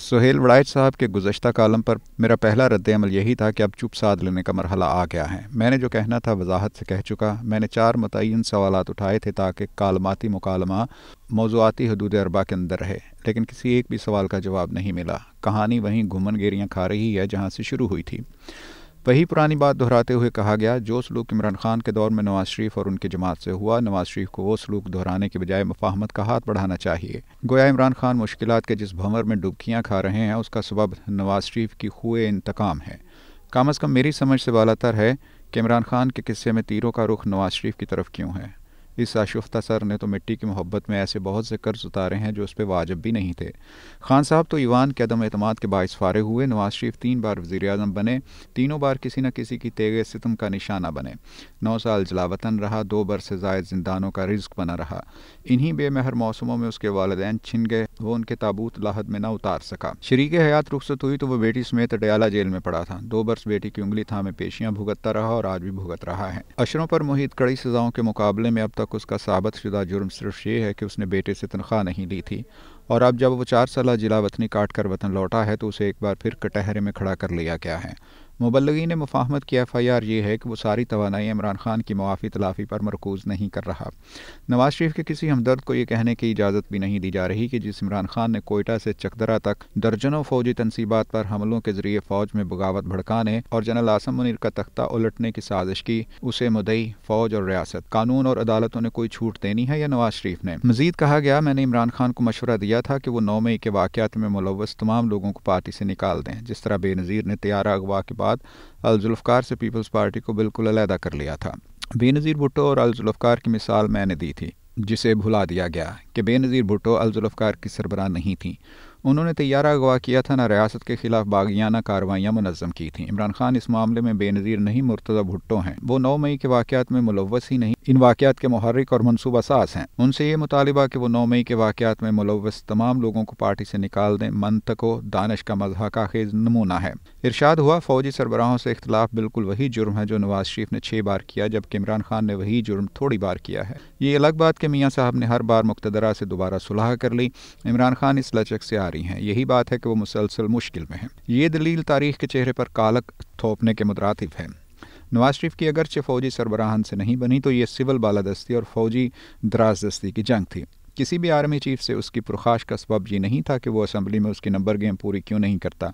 سہیل وڑائچ صاحب کے گزشتہ کالم پر میرا پہلا رد عمل یہی تھا کہ اب چپ سادھ لینے کا مرحلہ آ گیا ہے۔ میں نے جو کہنا تھا وضاحت سے کہہ چکا۔ میں نے 4 متعین سوالات اٹھائے تھے تاکہ کالماتی مکالمہ موضوعاتی حدود اربع کے اندر رہے، لیکن کسی ایک بھی سوال کا جواب نہیں ملا۔ کہانی وہیں گھومن گیریاں کھا رہی ہے جہاں سے شروع ہوئی تھی۔ وہی پرانی بات دہراتے ہوئے کہا گیا، جو سلوک عمران خان کے دور میں نواز شریف اور ان کی جماعت سے ہوا، نواز شریف کو وہ سلوک دہرانے کے بجائے مفاہمت کا ہاتھ بڑھانا چاہیے۔ گویا عمران خان مشکلات کے جس بھنور میں ڈبکیاں کھا رہے ہیں اس کا سبب نواز شریف کی خوئے انتقام ہے۔ کم از کم میری سمجھ سے بالا تر ہے کہ عمران خان کے قصے میں تیروں کا رخ نواز شریف کی طرف کیوں ہے۔ اس آشفتہ سر نے تو مٹی کی محبت میں ایسے بہت سے قرض اتارے ہیں جو اس پہ واجب بھی نہیں تھے۔ خان صاحب تو ایوان کے عدم اعتماد کے باعث فارغ ہوئے۔ نواز شریف 3 بار وزیر اعظم بنے، تینوں بار کسی نہ کسی کی تیغ ستم کا نشانہ بنے۔ 9 سال جلاوطن رہا، 2 برس سے زائد زندانوں کا رزق بنا رہا۔ انہی بے مہر موسموں میں اس کے والدین چھن گئے، وہ ان کے تابوت لاحد میں نہ اتار سکا۔ شریک حیات رخصت ہوئی تو وہ بیٹی سمیت اڈیالہ جیل میں پڑا تھا۔ 2 برس بیٹی کی انگلی تھامے پیشیاں بھگتتا رہا اور آج بھی بھگت رہا ہے۔ اشروں پر محیط کڑی سزاؤں کے مقابلے میں اب تک اس کا ثابت شدہ جرم صرف یہ ہے کہ اس نے بیٹے سے تنخواہ نہیں لی تھی، اور اب جب وہ 4 سالہ جلا وطنی کاٹ کر وطن لوٹا ہے تو اسے ایک بار پھر کٹہرے میں کھڑا کر لیا گیا ہے۔ مبلغین مفاہمت کی FIR یہ ہے کہ وہ ساری توانائی عمران خان کی موافی تلافی پر مرکوز نہیں کر رہا۔ نواز شریف کے کسی ہمدرد کو یہ کہنے کی اجازت بھی نہیں دی جا رہی کہ جس عمران خان نے کوئٹہ سے چکدرہ تک درجنوں فوجی تنصیبات پر حملوں کے ذریعے فوج میں بغاوت بھڑکانے اور جنرل عاصم منیر کا تختہ الٹنے کی سازش کی، اسے مدعی فوج اور ریاست، قانون اور عدالتوں نے کوئی چھوٹ دینی ہے یا نواز شریف نے؟ مزید کہا گیا، میں نے عمران خان کو مشورہ دیا تھا کہ وہ 9 مئی کے واقعات میں ملوث تمام لوگوں کو پارٹی سے نکال دیں، جس طرح بے نظیر نے طیارہ اغوا کے بعد الذوالفقار سے پیپلز پارٹی کو بالکل علیحدہ کر لیا تھا۔ بے نظیر بھٹو اور الذوالفقار کی مثال میں نے دی تھی، جسے بھلا دیا گیا کہ بے نظیر بھٹو الذوالفقار کی سربراہ نہیں تھیں۔ انہوں نے طیارہ اغوا کیا تھا، نہ ریاست کے خلاف باغیانہ کارروائیاں منظم کی تھیں۔ عمران خان اس معاملے میں بے نظیر نہیں، مرتضی بھٹو ہیں۔ وہ 9 مئی کے واقعات میں ملوث ہی نہیں، ان واقعات کے محرک اور منصوبہ ساز ہیں۔ ان سے یہ مطالبہ کہ وہ 9 مئی کے واقعات میں ملوث تمام لوگوں کو پارٹی سے نکال دیں، منطق و دانش کا مضحکہ خیز نمونہ ہے۔ ارشاد ہوا، فوجی سربراہوں سے اختلاف بالکل وہی جرم ہے جو نواز شریف نے 6 بار کیا، جبکہ عمران خان نے وہی جرم تھوڑی بار کیا ہے۔ یہ الگ بات کہ میاں صاحب نے ہر بار مقتدرہ سے دوبارہ صلح کر لی، عمران خان اس لچک سے آ رہی ہیں۔ یہی بات ہے کہ وہ مسلسل مشکل میں ہیں۔ یہ دلیل تاریخ کے چہرے پر کالک تھوپنے کے مترادف ہے۔ نواز شریف کی اگرچہ فوجی سربراہان سے نہیں بنی تو یہ سول بالادستی اور فوجی درازدستی کی جنگ تھی۔ کسی بھی آرمی چیف سے اس کی پرخاش کا سبب یہ نہیں تھا کہ وہ اسمبلی میں اس کی نمبر گیم پوری کیوں نہیں کرتا،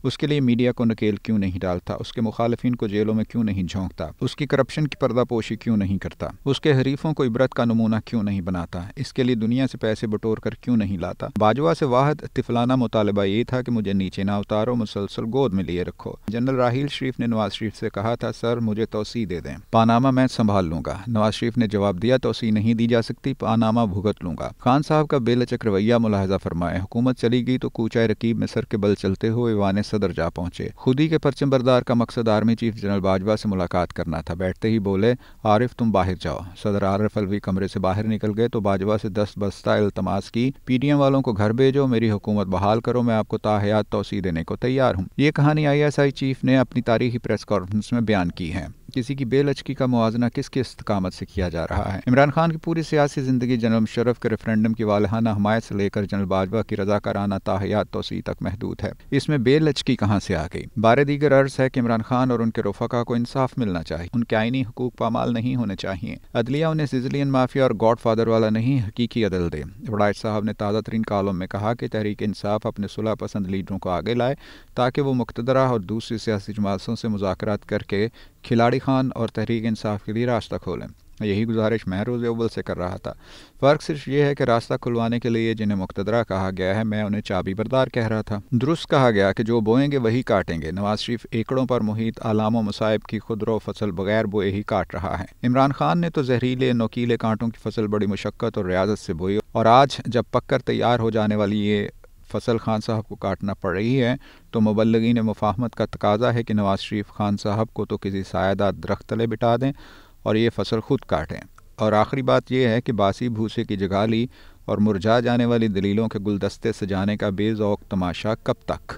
اس کے لیے میڈیا کو نکیل کیوں نہیں ڈالتا، اس کے مخالفین کو جیلوں میں کیوں نہیں جھونکتا، اس کی کرپشن کی پردہ پوشی کیوں نہیں کرتا، اس کے حریفوں کو عبرت کا نمونہ کیوں نہیں بناتا، اس کے لیے دنیا سے پیسے بٹور کر کیوں نہیں لاتا۔ باجوہ سے واحد طفلانہ مطالبہ یہ تھا کہ مجھے نیچے نہ اتارو، مسلسل گود میں لیے رکھو۔ جنرل راحیل شریف نے نواز شریف سے کہا تھا، سر مجھے توسیع دے دیں، پاناما میں سنبھال لوں گا۔ نواز شریف نے جواب دیا، توسیع نہیں دی جا سکتی، پاناما بھگت لوں گا۔ خان صاحب کا بے لچک رویہ ملاحظہ فرمائے۔ حکومت چلی گئی تو کوچہ رکیب میں سر کے بل چلتے ہوئے ایوان صدر جا پہنچے۔ خود ہی کے پرچم بردار کا مقصد آرمی چیف جنرل باجوہ سے ملاقات کرنا تھا۔ بیٹھتے ہی بولے، عارف تم باہر جاؤ۔ صدر عارف علوی کمرے سے باہر نکل گئے تو باجوہ سے دستبستہ التماس کی، PDM والوں کو گھر بھیجو، میری حکومت بحال کرو، میں آپ کو تاحیات توسیع دینے کو تیار ہوں۔ یہ کہانی ISI چیف نے اپنی تاریخی پریس کانفرنس میں بیان کی ہے۔ کسی کی بے لچکی کا موازنہ کس کی استقامت سے کیا جا رہا ہے؟ عمران خان کی پوری سیاسی زندگی جنرل مشرف کے ریفرینڈم کی والہانہ حمایت سے لے کر جنرل باجوہ کی رضاکارانہ تاحیات توسیع تک محدود ہے۔ اس میں بے لچکی کہاں سے آ گئی؟ بار دیگر عرض ہے کہ عمران خان اور ان کے رفقا کو انصاف ملنا چاہیے، ان کے آئینی حقوق پامال نہیں ہونے چاہیے۔ عدلیہ انہیں سزلین مافیا اور گاڈ فادر والا نہیں، حقیقی عدل دے۔ وڑائچ صاحب نے تازہ ترین کالم میں کہا کہ تحریک انصاف اپنے صلح پسند لیڈروں کو آگے لائے تاکہ وہ مقتدرہ اور دوسری سیاسی جماعتوں سے مذاکرات کر کے کھلاڑی خان اور تحریک انصاف کے لیے راستہ کھولیں۔ یہی گزارش میں روز اول سے کر رہا تھا۔ فرق صرف یہ ہے کہ راستہ کھلوانے کے لیے جنہیں مقتدرہ کہا گیا ہے، میں انہیں چابی بردار کہہ رہا تھا۔ درست کہا گیا کہ جو بوئیں گے وہی کاٹیں گے۔ نواز شریف ایکڑوں پر محیط آلام و مصائب کی خودرو فصل بغیر بوئے ہی کاٹ رہا ہے۔ عمران خان نے تو زہریلے نوکیلے کانٹوں کی فصل بڑی مشقت اور ریاضت سے بوئی، اور آج جب پک کر تیار ہو جانے والی یہ فصل خان صاحب کو کاٹنا پڑ رہی ہے تو مبلغین مفاہمت کا تقاضا ہے کہ نواز شریف خان صاحب کو تو کسی سایہ دار درخت تلے بٹھا دیں اور یہ فصل خود کاٹیں۔ اور آخری بات یہ ہے کہ باسی بھوسے کی جگالی اور مرجھا جانے والی دلیلوں کے گلدستے سجانے کا بے ذوق تماشا کب تک؟